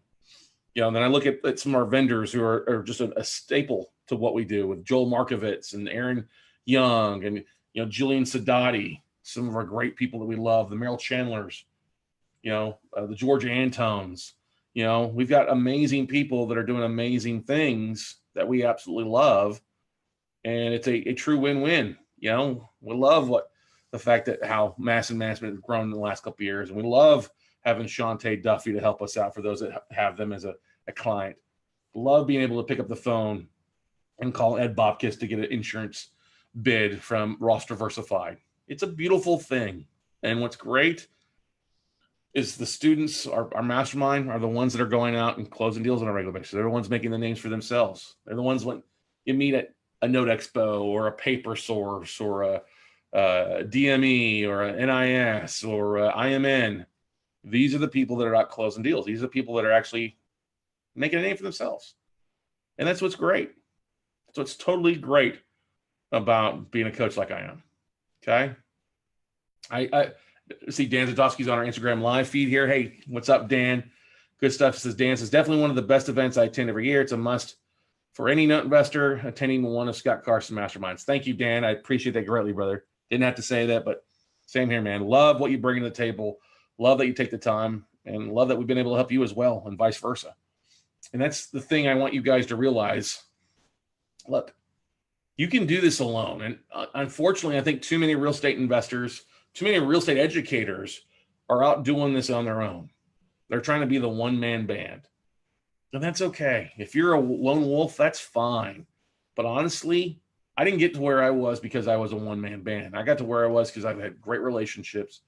You know, and then I look at some of our vendors who are just a staple to what we do, with Joel Markovitz and Aaron Young and, you know, Jillian Sadati, some of our great people that we love, the Merrill Chandlers, you know, the Georgia Antones. You know, we've got amazing people that are doing amazing things that we absolutely love. And it's a true win-win. You know, we love the fact that how Massive Management has grown in the last couple of years. And we love having Shantae Duffy to help us out for those that have them as a client. Love being able to pick up the phone and call Ed Bobkis to get an insurance bid from Ross Diversified. It's a beautiful thing. And what's great is the students, our mastermind, are the ones that are going out and closing deals on a regular basis. They're the ones making the names for themselves. They're the ones when you meet at a Note Expo or a Paper Source or a DME or an NIS or a IMN. These are the people that are out closing deals. These are the people that are actually making a name for themselves. And that's what's great. That's what's totally great about being a coach like I am. Okay. I see Dan Zadowski's on our Instagram live feed here. Hey, what's up, Dan? Good stuff. Says Dan says, definitely one of the best events I attend every year. It's a must for any note investor attending one of Scott Carson's masterminds. Thank you, Dan. I appreciate that greatly, brother. Didn't have to say that, but same here, man. Love what you bring to the table. Love that you take the time, and love that we've been able to help you as well, and vice versa. And that's the thing I want you guys to realize. Look, you can do this alone. And unfortunately, I think too many real estate investors, too many real estate educators are out doing this on their own. They're trying to be the one-man band. And that's okay. If you're a lone wolf, that's fine. But honestly, I didn't get to where I was because I was a one-man band. I got to where I was because I've had great relationships.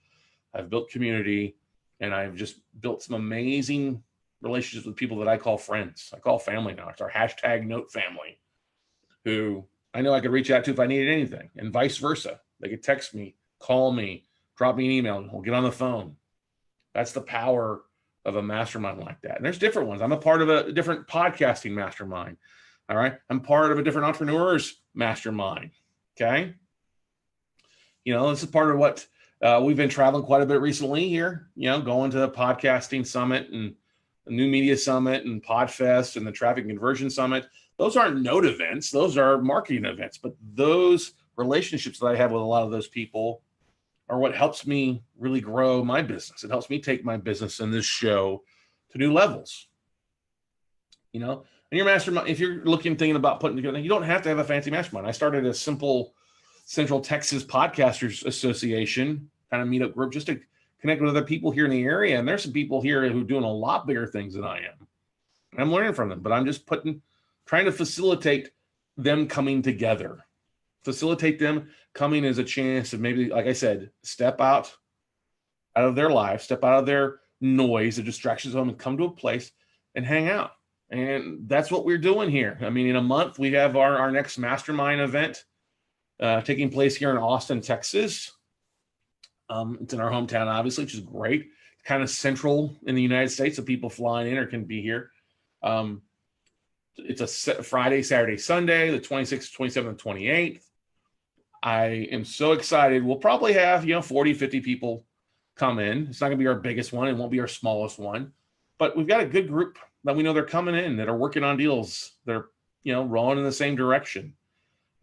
I've built community, and I've just built some amazing relationships with people that I call friends. I call family now. It's our hashtag Note family, who I know I could reach out to if I needed anything, and vice versa. They could text me, call me, drop me an email, and we'll get on the phone. That's the power of a mastermind like that. And there's different ones. I'm a part of a different podcasting mastermind. All right. I'm part of a different entrepreneurs mastermind. Okay. You know, this is part of what we've been traveling quite a bit recently here, you know, going to the podcasting summit and the new media summit and Podfest and the traffic conversion summit. Those aren't note events. Those are marketing events, but those relationships that I have with a lot of those people are what helps me really grow my business. It helps me take my business and this show to new levels. You know, and your mastermind, if you're thinking about putting together, you don't have to have a fancy mastermind. I started a simple Central Texas Podcasters Association kind of meetup group just to connect with other people here in the area. And there's some people here who are doing a lot bigger things than I am. And I'm learning from them, but I'm just trying to facilitate them coming together. Facilitate them coming as a chance to maybe, like I said, step out of their life, step out of their noise, the distractions of them, and come to a place and hang out. And that's what we're doing here. I mean, in a month, we have our next Mastermind event taking place here in Austin, Texas. It's in our hometown, obviously, which is great. Kind of central in the United States, so people flying in or can be here. It's a Friday, Saturday, Sunday, the 26th, 27th, and 28th. I am so excited. We'll probably have, 40, 50 people come in. It's not going to be our biggest one. It won't be our smallest one. But we've got a good group that we know they're coming in, that are working on deals. They're, rolling in the same direction.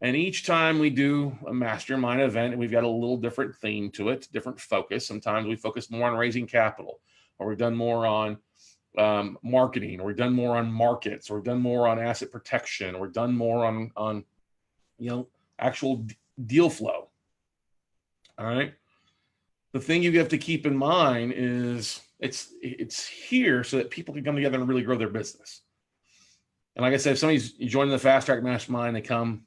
And each time we do a mastermind event, we've got a little different theme to it, different focus. Sometimes we focus more on raising capital, or we've done more on marketing, or we've done more on markets, or we've done more on asset protection, or we've done more on actual deal flow. All right. The thing you have to keep in mind is it's here so that people can come together and really grow their business. And like I said, if somebody's joining the Fast Track Mastermind, they come,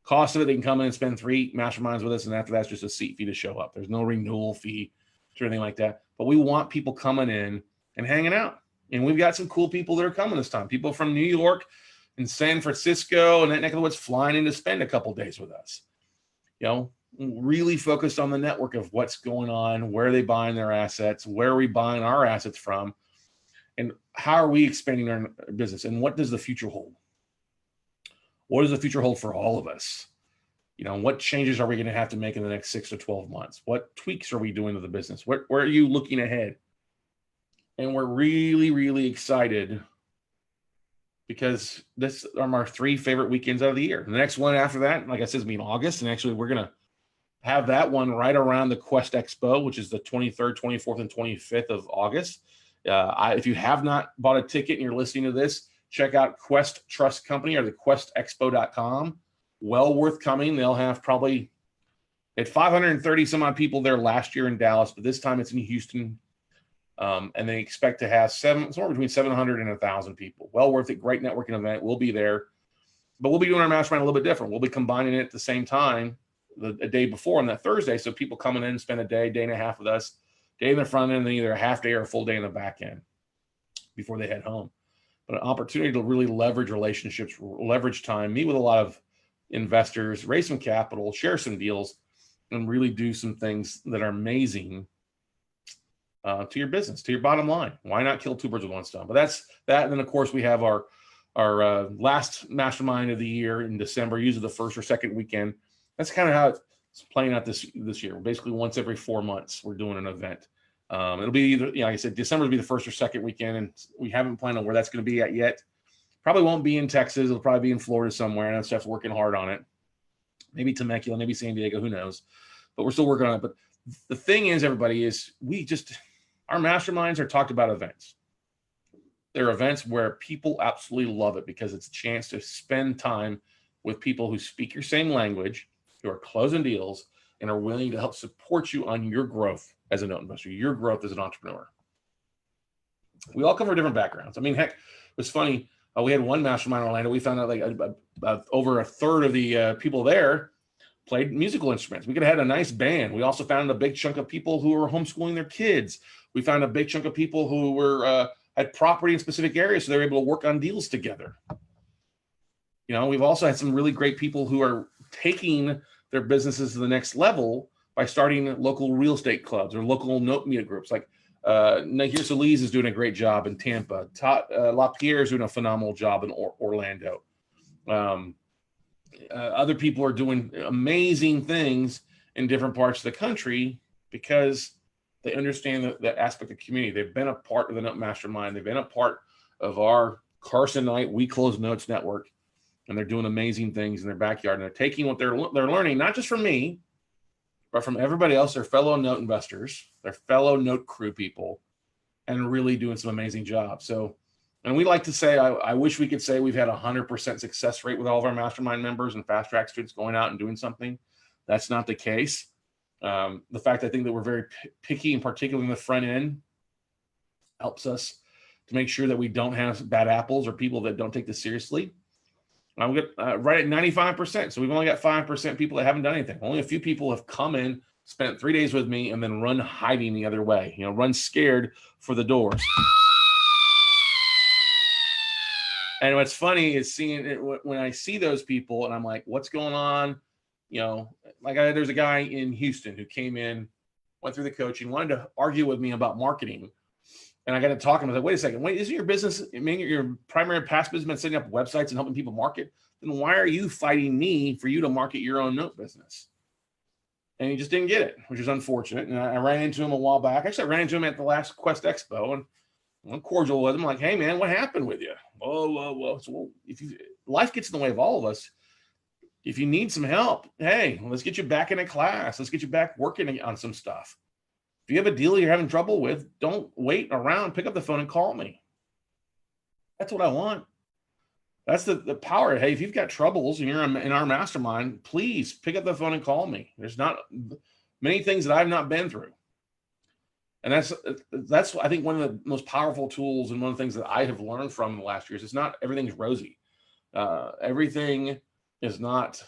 cost of it, they can come in and spend 3 masterminds with us. And after that's just a seat fee to show up. There's no renewal fee or anything like that. But we want people coming in and hanging out. And we've got some cool people that are coming this time. People from New York and San Francisco and that neck of the woods flying in to spend a couple days with us. Really focused on the network of what's going on, where are they buying their assets, where are we buying our assets from, and how are we expanding our business, and what does the future hold? What does the future hold for all of us? What changes are we going to have to make in the next 6 to 12 months? What tweaks are we doing to the business? Where are you looking ahead? And we're really, really excited because this are our 3 favorite weekends out of the year. The next one after that, like I said, is in August. And actually, we're going to have that one right around the Quest Expo, which is the 23rd, 24th, and 25th of August. If you have not bought a ticket and you're listening to this, check out Quest Trust Company or the questexpo.com. Well worth coming. They'll have probably at 530 some odd people there last year in Dallas, but this time it's in Houston. And they expect to have somewhere between 700 and 1,000 people. Well worth it. Great networking event. We'll be there. But we'll be doing our mastermind a little bit different. We'll be combining it at the same time, a day before on that Thursday. So people coming in and spend a day and a half with us, day in the front end, and then either a half day or a full day in the back end before they head home. But an opportunity to really leverage relationships, leverage time, meet with a lot of investors, raise some capital, share some deals, and really do some things that are amazing to your business, to your bottom line. Why not kill 2 birds with 1 stone? But that's that. And then, of course, we have our last mastermind of the year in December, usually the first or second weekend. That's kind of how it's playing out this year. Basically, once every 4 months, we're doing an event. It'll be either, like I said, December will be the first or second weekend, and we haven't planned on where that's going to be at yet. Probably won't be in Texas. It'll probably be in Florida somewhere, and Steph's working hard on it. Maybe Temecula, maybe San Diego, who knows? But we're still working on it. But the thing is, everybody, is our masterminds are talked about events. They're events where people absolutely love it because it's a chance to spend time with people who speak your same language, who are closing deals, and are willing to help support you on your growth as a note investor, your growth as an entrepreneur. We all come from different backgrounds. I mean, heck, it was funny. We had one mastermind in Orlando. We found out over a third of the people there played musical instruments. We could have had a nice band. We also found a big chunk of people who were homeschooling their kids. We found a big chunk of people who were had property in specific areas, so they were able to work on deals together. We've also had some really great people who are taking their businesses to the next level by starting local real estate clubs or local note media groups. Like Nahir Solis is doing a great job in Tampa. LaPierre is doing a phenomenal job in Orlando. Other people are doing amazing things in different parts of the country because they understand the aspect of community. They've been a part of the Note Mastermind. They've been a part of our Carson Knight We Close Notes network, and they're doing amazing things in their backyard. And they're taking what they're learning, not just from me, but from everybody else, their fellow note investors, their fellow note crew people, and really doing some amazing jobs. So, and we like to say, I wish we could say we've had 100% success rate with all of our mastermind members and fast track students going out and doing something. That's not the case. The fact I think that we're very picky, and particularly in the front end, helps us to make sure that we don't have bad apples or people that don't take this seriously. I'm right at 95%. So we've only got 5% people that haven't done anything. Only a few people have come in, spent 3 days with me, and then run hiding the other way, run scared for the doors. And what's funny is seeing it when I see those people and I'm like, what's going on? There's a guy in Houston who came in, went through the coaching, wanted to argue with me about marketing. And I got to talk to him. I was like, wait a second, isn't your business, your primary past business been setting up websites and helping people market? Then why are you fighting me for you to market your own note business? And he just didn't get it, which is unfortunate. And I ran into him a while back. Actually, I ran into him at the last Quest Expo, and I'm cordial with him. I'm like, hey, man, what happened with you? Whoa. So, life gets in the way of all of us. If you need some help, hey, let's get you back in a class. Let's get you back working on some stuff. If you have a deal you're having trouble with, don't wait around. Pick up the phone and call me. That's what I want. That's the power. Hey, if you've got troubles and you're in our mastermind, please pick up the phone and call me. There's not many things that I've not been through. And that's I think one of the most powerful tools, and one of the things that I have learned from the last years. It's not everything's rosy. Everything is not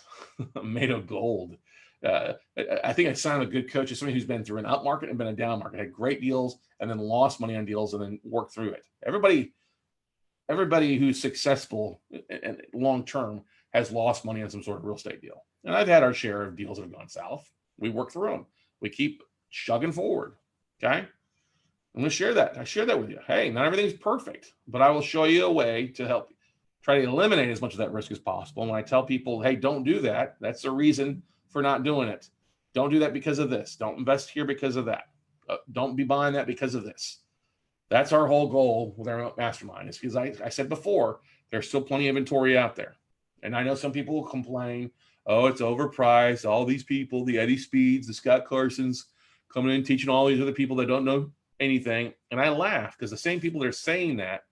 made of gold. I think I signed a good coach as somebody who's been through an up market and been a down market, had great deals and then lost money on deals and then worked through it. Everybody who's successful and long-term has lost money on some sort of real estate deal. And I've had our share of deals that have gone south. We work through them. We keep chugging forward. Okay. I'm going to share that. I share that with you. Hey, not everything's perfect, but I will show you a way to help try to eliminate as much of that risk as possible. And when I tell people, hey, don't do that, that's the reason for not doing it. Don't do that because of this. Don't invest here because of that. Don't be buying that because of this. That's our whole goal with our mastermind, is because I said before, there's still plenty of inventory out there. And I know some people will complain, oh, it's overpriced. All these people, the Eddie Speeds, the Scott Carsons, coming in teaching all these other people that don't know anything. And I laugh, because the same people that are saying that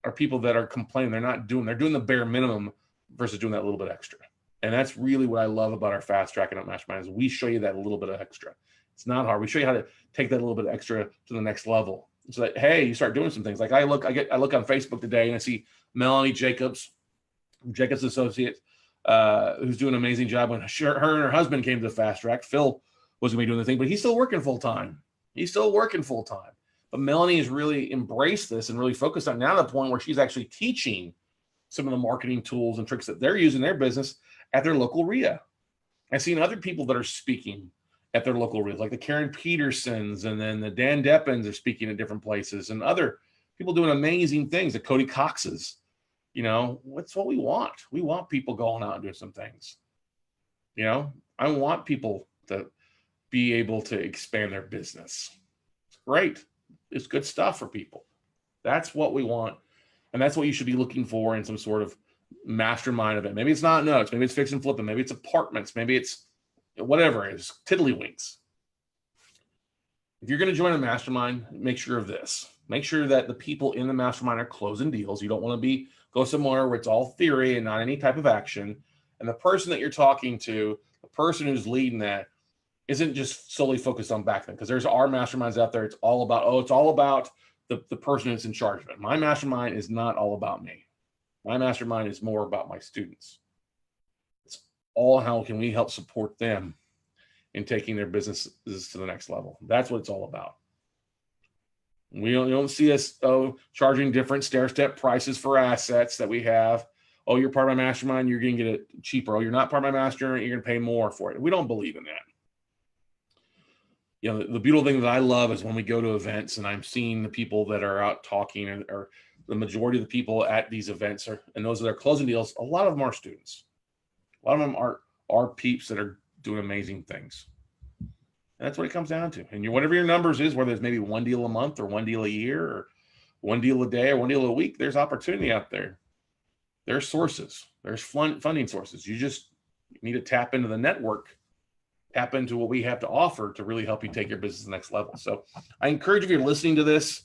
are people that are complaining. They're doing the bare minimum versus doing that little bit extra. And that's really what I love about our fast track and up mastermind, is we show you that a little bit of extra. It's not hard. We show you how to take that little bit extra to the next level. So that, hey, you start doing some things. Like I look on Facebook today and I see Melanie Jacobs Associates, who's doing an amazing job. When her and her husband came to the fast track, Phil wasn't going to be doing the thing, but he's still working full time. But Melanie has really embraced this and really focused on now to the point where she's actually teaching some of the marketing tools and tricks that they're using in their business at their local RIA. I've seen other people that are speaking at their local RIAs, like the Karen Petersons, and then the Dan Deppins are speaking at different places, and other people doing amazing things, the Cody Coxes. What's what we want. We want people going out and doing some things. I want people to be able to expand their business. It's great. It's good stuff for people. That's what we want. And that's what you should be looking for in some sort of mastermind event. Maybe it's not notes. Maybe it's fix and flipping. Maybe it's apartments. Maybe it's whatever it is, tiddlywinks. If you're going to join a mastermind, make sure of this. Make sure that the people in the mastermind are closing deals. You don't want to go somewhere where it's all theory and not any type of action. And the person that you're talking to, the person who's leading that, isn't just solely focused on back then, because there's our masterminds out there. It's all about the person that's in charge of it. My mastermind is not all about me. My mastermind is more about my students. It's all how can we help support them in taking their businesses to the next level. That's what it's all about. You don't see us charging different stair-step prices for assets that we have. Oh, you're part of my mastermind, you're going to get it cheaper. Oh, you're not part of my mastermind, you're going to pay more for it. We don't believe in that. The beautiful thing that I love is when we go to events and I'm seeing the people that are out talking, or the majority of the people at these events and those that are closing deals, a lot of them are students. A lot of them are peeps that are doing amazing things. And that's what it comes down to. And whatever your numbers is, whether it's maybe one deal a month or one deal a year or one deal a day or one deal a week, there's opportunity out there. There's sources. There's funding sources. You just need to tap into the network, tap into what we have to offer to really help you take your business to the next level. So I encourage, if you're listening to this,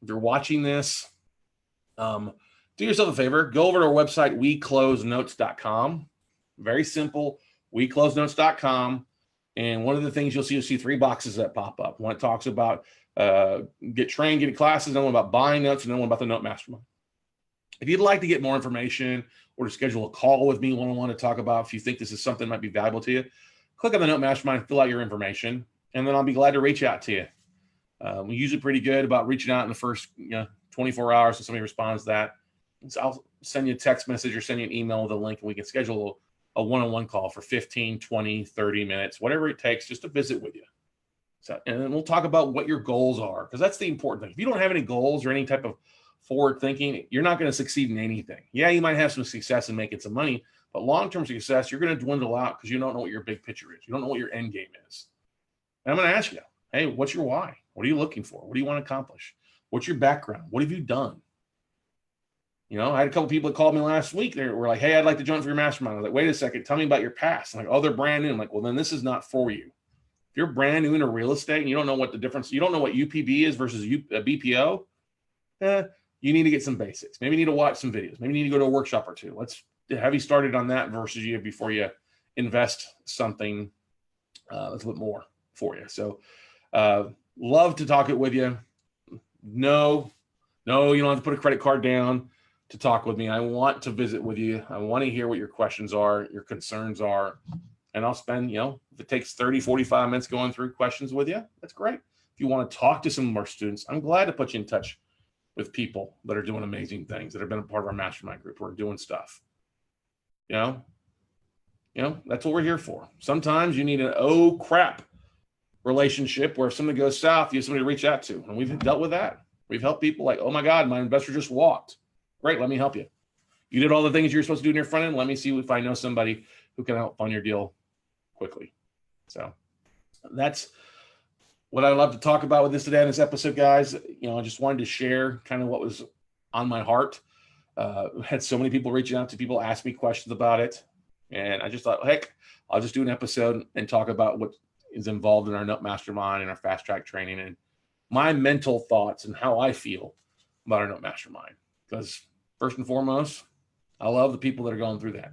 if you're watching this, do yourself a favor, go over to our website, weclosenotes.com. Very simple, weclosenotes.com. And one of the things you'll see 3 boxes that pop up. One talks about get trained, get classes, another one about buying notes, and another one about the Note Mastermind. If you'd like to get more information or to schedule a call with me one-on-one to talk about if you think this is something that might be valuable to you, click on the Note Mastermind, fill out your information, and then I'll be glad to reach out to you. We're usually pretty good about reaching out in the first 24 hours if somebody responds to that. So I'll send you a text message or send you an email with a link, and we can schedule a one-on-one call for 15, 20, 30 minutes, whatever it takes, just to visit with you. So, and then we'll talk about what your goals are, because that's the important thing. If you don't have any goals or any type of forward thinking, you're not going to succeed in anything. Yeah, you might have some success in making some money, but long-term success, you're going to dwindle out because you don't know what your big picture is. You don't know what your end game is. And I'm going to ask you, hey, what's your why? What are you looking for? What do you want to accomplish? What's your background? What have you done? I had a couple people that called me last week. They were like, hey, I'd like to join for your mastermind. I was like, wait a second, tell me about your past. I'm like, oh, they're brand new. I'm like, well, then this is not for you. If you're brand new into real estate and you don't know what the difference, you don't know what UPB is versus BPO, you need to get some basics. Maybe you need to watch some videos. Maybe you need to go to a workshop or two. Let's have you started on that versus you before you invest something that's a bit more for you. So love to talk it with you. No, you don't have to put a credit card down to talk with me. I want to visit with you. I want to hear what your questions are, your concerns are. And I'll spend, if it takes 30, 45 minutes going through questions with you, that's great. If you want to talk to some of our students, I'm glad to put you in touch with people that are doing amazing things, that have been a part of our mastermind group. We're doing stuff. That's what we're here for. Sometimes you need an oh crap relationship where if something goes south, you have somebody to reach out to. And we've dealt with that. We've helped people like, oh my God, my investor just walked. Great, let me help you. You did all the things you're supposed to do in your front end. Let me see if I know somebody who can help fund your deal quickly. So that's what I love to talk about with this today in this episode, guys. I just wanted to share kind of what was on my heart. Had so many people reaching out to people, ask me questions about it. And I just thought, heck, I'll just do an episode and talk about what is involved in our Note Mastermind and our fast track training and my mental thoughts and how I feel about our Note Mastermind. Because first and foremost, I love the people that are going through that.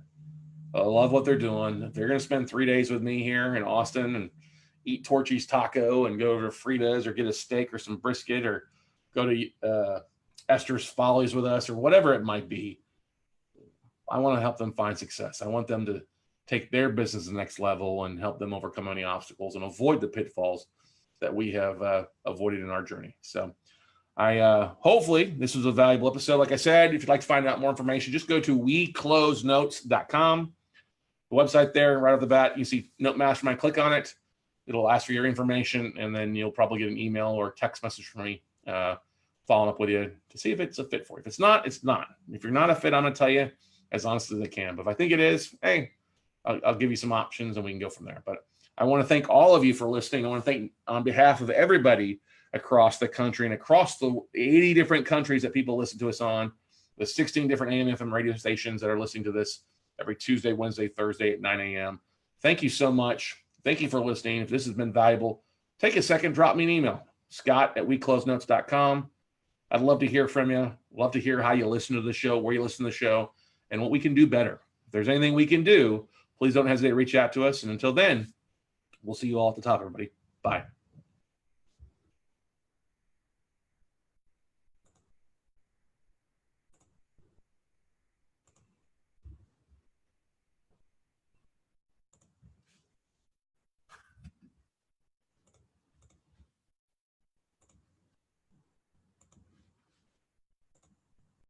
I love what they're doing. They're going to spend 3 days with me here in Austin and eat Torchy's taco and go over to Frida's or get a steak or some brisket or go to Esther's Follies with us or whatever it might be. I want to help them find success. I want them to take their business to the next level and help them overcome any obstacles and avoid the pitfalls that we have avoided in our journey. So hopefully this was a valuable episode. Like I said, if you'd like to find out more information, just go to weclosenotes.com. The website there, right off the bat, you see Note Mastermind, click on it. It'll ask for your information, and then you'll probably get an email or a text message from me following up with you to see if it's a fit for you. If it's not, it's not. If you're not a fit, I'm going to tell you as honestly as I can. But if I think it is, hey, I'll give you some options and we can go from there. But I want to thank all of you for listening. I want to thank on behalf of everybody across the country and across the 80 different countries that people listen to us on, the 16 different AM FM radio stations that are listening to this every Tuesday, Wednesday, Thursday at 9 a.m. Thank you so much. Thank you for listening. If this has been valuable, take a second, drop me an email, scott@weclosenotes.com. I'd love to hear from you. Love to hear how you listen to the show, where you listen to the show, and what we can do better. If there's anything we can do, please don't hesitate to reach out to us. And until then, we'll see you all at the top, everybody. Bye.